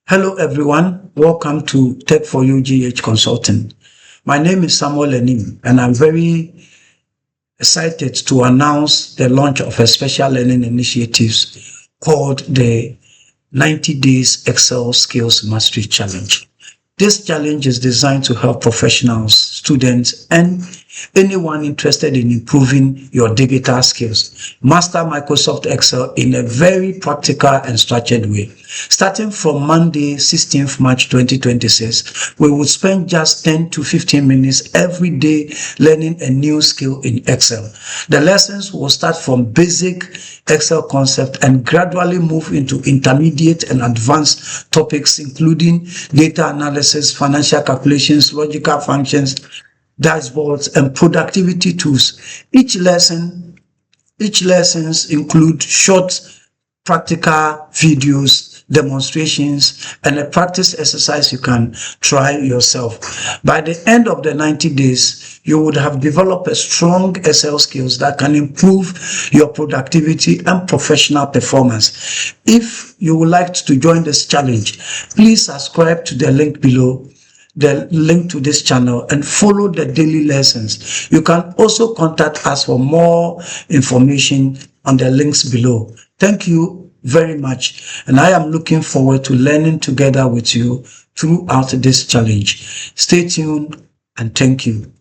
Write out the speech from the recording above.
Hello everyone, welcome to Tech for You GH Consulting. My name is Samuel Enim and I'm very excited to announce the launch of a special learning initiative called the 90 Days Excel Skills Mastery Challenge. This challenge is designed to help professionals, students, and anyone interested in improving your digital skills master Microsoft Excel in a very practical and structured way. Starting from Monday, 16th March 2026, we will spend just 10 to 15 minutes every day learning a new skill in Excel. The lessons will start from basic Excel concept and gradually move into intermediate and advanced topics, including data analysis, financial calculations, logical functions, dashboards, and productivity tools. Each lessons include short practical videos, demonstrations, and a practice exercise you can try yourself. By the end of the 90 days, you would have developed a strong Excel skills that can improve your productivity and professional performance. If you would like to join this challenge, please subscribe to the link below, the link to this channel, and follow the daily lessons. You can also contact us for more information on the links below. Thank you very much, and I am looking forward to learning together with you throughout this challenge. Stay tuned and thank you.